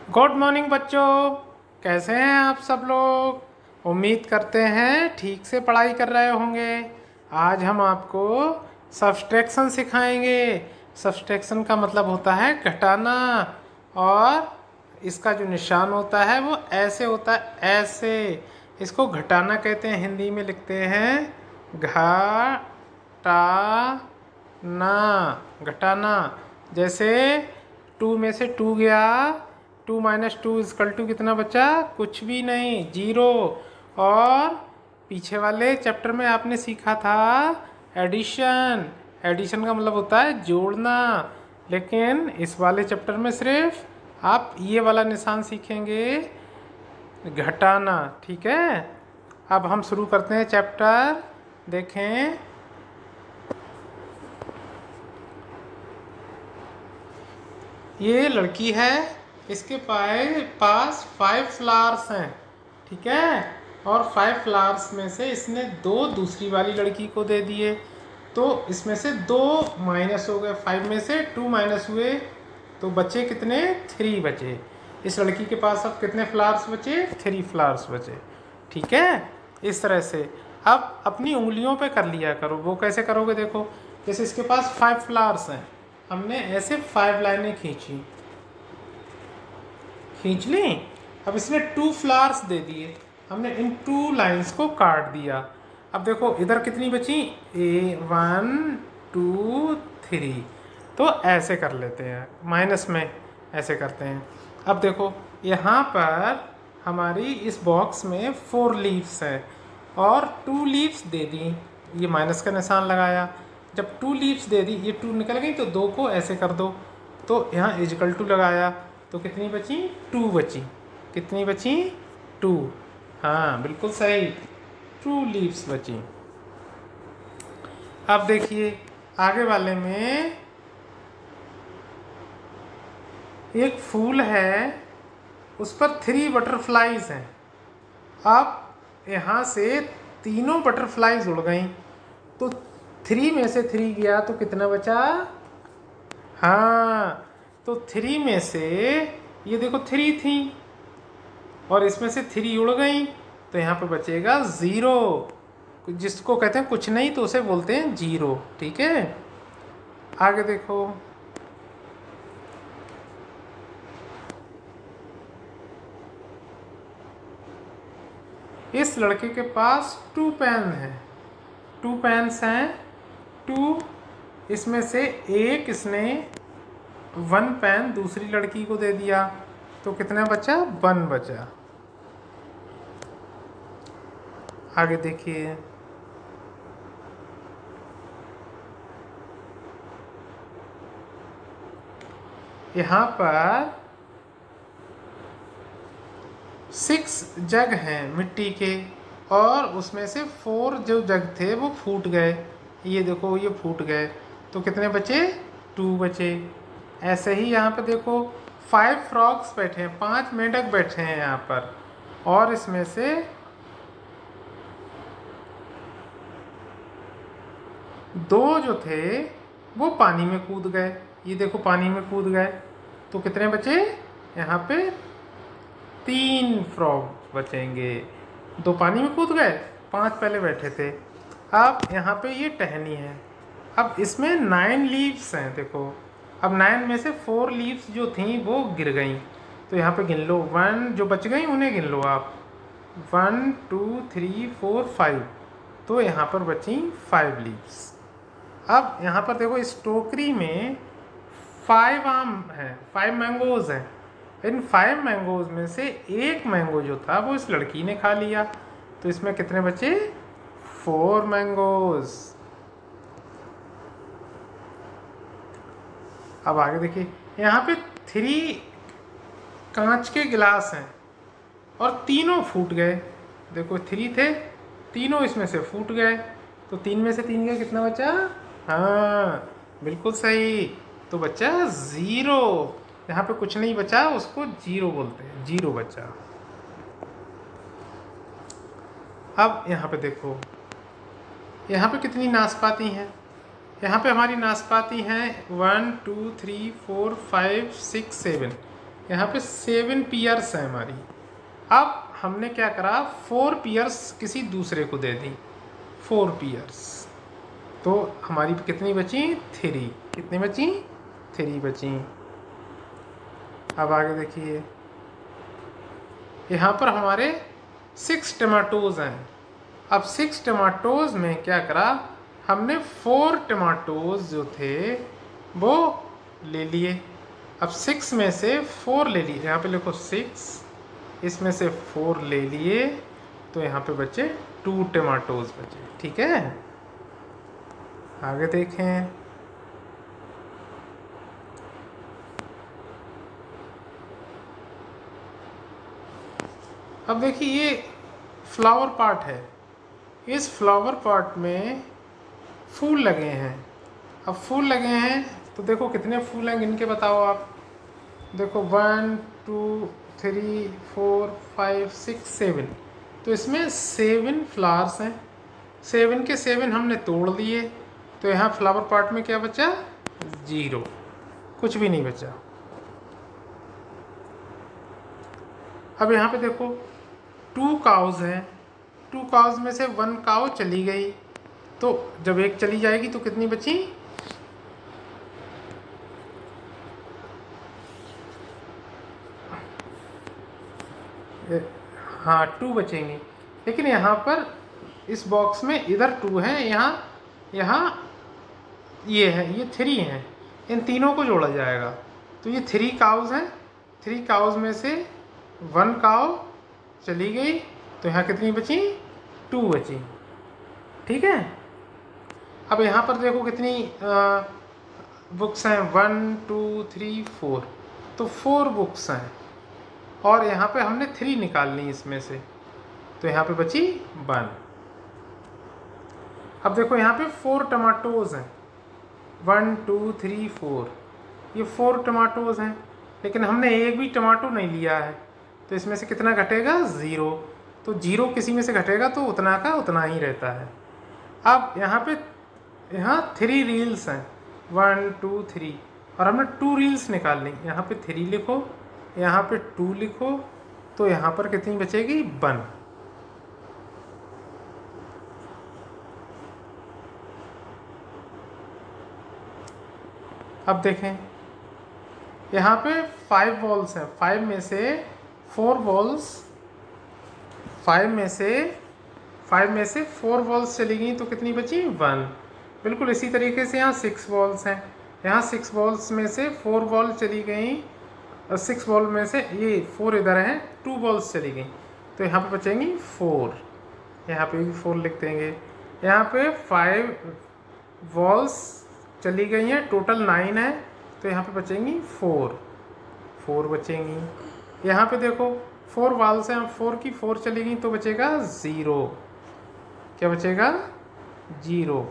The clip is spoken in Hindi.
गुड मॉर्निंग बच्चों, कैसे हैं आप सब लोग। उम्मीद करते हैं ठीक से पढ़ाई कर रहे होंगे। आज हम आपको सब्सट्रैक्शन सिखाएंगे। सब्सट्रैक्शन का मतलब होता है घटाना, और इसका जो निशान होता है वो ऐसे होता है, ऐसे। इसको घटाना कहते हैं, हिंदी में लिखते हैं घटाना। घटाना। जैसे 2 में से 2 गया, 2 माइनस 2 इजकल टू कितना बचा? कुछ भी नहीं, 0। और पीछे वाले चैप्टर में आपने सीखा था एडिशन। एडिशन का मतलब होता है जोड़ना, लेकिन इस वाले चैप्टर में सिर्फ आप ये वाला निशान सीखेंगे, घटाना। ठीक है, अब हम शुरू करते हैं चैप्टर। देखें, ये लड़की है, इसके पास 5 फ्लावर्स हैं। ठीक है, और 5 फ्लावर्स में से इसने 2 दूसरी वाली लड़की को दे दिए, तो इसमें से 2 माइनस हो गए। 5 में से 2 माइनस हुए तो बचे कितने? 3 बचे। इस लड़की के पास अब कितने फ्लावर्स बचे? 3 फ्लावर्स बचे। ठीक है, इस तरह से अब अपनी उंगलियों पे कर लिया करो। वो कैसे करोगे? देखो, जैसे इसके पास 5 फ्लावर्स हैं, हमने ऐसे 5 लाइनें खींच ली। अब इसने 2 फ्लावर्स दे दिए, हमने इन 2 लाइंस को काट दिया। अब देखो इधर कितनी बची? 1 2 3। तो ऐसे कर लेते हैं, माइनस में ऐसे करते हैं। अब देखो यहाँ पर हमारी इस बॉक्स में 4 लीव्स है और 2 लीव्स दे दी, ये माइनस का निशान लगाया। जब 2 लीव्स दे दी, ये 2 निकल गई, तो 2 को ऐसे कर दो, तो यहाँ इजकल टू लगाया, तो कितनी बची? 2 बची। कितनी बची? 2। हाँ, बिल्कुल सही, 2 लीव्स बची। अब देखिए आगे वाले में एक फूल है, उस पर 3 बटरफ्लाइज हैं। अब यहाँ से तीनों बटरफ्लाइज उड़ गई, तो 3 में से 3 गया तो कितना बचा? हाँ, तो 3 में से ये देखो 3 थी और इसमें से 3 उड़ गई, तो यहाँ पे बचेगा 0। जिसको कहते हैं कुछ नहीं, तो उसे बोलते हैं 0। ठीक है, आगे देखो। इस लड़के के पास 2 पेन है, 2 पेन्स हैं। 2, इसमें से एक इसने 1 पेन दूसरी लड़की को दे दिया, तो कितना बचा? 1 बचा। आगे देखिए, यहाँ पर 6 जग हैं मिट्टी के, और उसमें से 4 जो जग थे वो फूट गए। ये देखो, ये फूट गए, तो कितने बचे? 2 बचे। ऐसे ही यहाँ पे देखो 5 फ्रॉग्स बैठे हैं, 5 मेंढक बैठे हैं यहाँ पर, और इसमें से 2 जो थे वो पानी में कूद गए। ये देखो पानी में कूद गए, तो कितने बचे? यहाँ पे 3 फ्रॉग बचेंगे। 2 पानी में कूद गए, 5 पहले बैठे थे। अब यहाँ पे ये टहनी है, अब इसमें 9 लीव्स हैं। देखो, अब 9 में से 4 लीव्स जो थी वो गिर गई, तो यहाँ पे गिन लो। 1 जो बच गई उन्हें गिन लो आप। 1 2 3 4 5, तो यहाँ पर बची 5 लीव्स। अब यहाँ पर देखो, इस टोकरी में 5 आम हैं, 5 मैंगोज हैं। इन 5 मैंगोज में से एक मैंगो जो था वो इस लड़की ने खा लिया, तो इसमें कितने बचे? 4 मैंगोज। अब आगे देखिए, यहाँ पे 3 कांच के गिलास हैं और तीनों फूट गए। देखो 3 थे, तीनों इसमें से फूट गए, तो 3 में से 3 गए, कितना बचा? हाँ, बिल्कुल सही, तो बचा 0। यहाँ पे कुछ नहीं बचा, उसको 0 बोलते हैं, 0 बचा। अब यहाँ पे देखो, यहाँ पे कितनी नाशपाती हैं? यहाँ पे हमारी नाशपाती हैं 1 2 3 4 5 6 7। यहाँ पे 7 पेयर्स हैं हमारी। अब हमने क्या करा, 4 पेयर्स किसी दूसरे को दे दी, 4 पेयर्स, तो हमारी कितनी बची, 3। कितनी बची, 3 बची। अब आगे देखिए, यहाँ पर हमारे 6 टमाटोज हैं। अब 6 टमाटोज में क्या करा, हमने 4 टमाटोज जो थे वो ले लिए। अब 6 में से 4 ले लिए, यहाँ पे लिखो 6, इसमें से 4 ले लिए, तो यहाँ पे बचे 2 टमाटोज बचे। ठीक है, आगे देखें। अब देखिए ये फ्लावर पार्ट है, इस फ्लावर पार्ट में फूल लगे हैं। अब फूल लगे हैं तो देखो कितने फूल हैं, गिन के बताओ आप। देखो 1 2 3 4 5 6 7, तो इसमें 7 फ्लावर्स हैं। 7 के 7 हमने तोड़ लिए, तो यहाँ फ्लावर पार्ट में क्या बचा, 0, कुछ भी नहीं बचा। अब यहाँ पे देखो 2 काउज हैं, 2 काउज में से 1 काउ चली गई, तो जब एक चली जाएगी तो कितनी बची, हाँ 2 बचेंगी। लेकिन यहाँ पर इस बॉक्स में इधर 2 हैं, यहाँ ये है, ये 3 हैं, इन तीनों को जोड़ा जाएगा, तो ये 3 काउज हैं। 3 काउज में से 1 काउ चली गई, तो यहाँ कितनी बची, 2 बची। ठीक है, अब यहाँ पर देखो कितनी बुक्स हैं, 1 2 3 4, तो 4 बुक्स हैं, और यहाँ पे हमने 3 निकाल ली इसमें से, तो यहाँ पे बची 1। अब देखो यहाँ पे 4 टमाटोज हैं, 1 2 3 4, ये 4 टमाटोज हैं, लेकिन हमने एक भी टमाटो नहीं लिया है, तो इसमें से कितना घटेगा, 0। तो 0 किसी में से घटेगा तो उतना का उतना ही रहता है। अब यहाँ 3 रील्स हैं, 1 2 3, और हमने 2 रील्स निकाल ली। यहाँ पे 3 लिखो, यहाँ पे 2 लिखो, तो यहाँ पर कितनी बचेगी, 1। अब देखें यहाँ पे 5 बॉल्स हैं, 5 में से 4 बॉल्स, 5 में से 4 बॉल्स चली गई, तो कितनी बची, 1। बिल्कुल इसी तरीके से यहाँ 6 बॉल्स हैं, यहाँ 6 बॉल्स में से 4 बॉल चली गई, और 6 बॉल में से ये 4 इधर हैं, 2 बॉल्स चली गई, तो यहाँ पे बचेंगी 4। यहाँ पे भी 4 लिख देंगे। यहाँ पे 5 बॉल्स चली गई हैं, टोटल 9 है, तो यहाँ पे बचेंगी 4 बचेंगी। यहाँ पे देखो 4 बॉल्स हैं, 4 की 4 चली गई, तो बचेगा 0। क्या बचेगा, 0।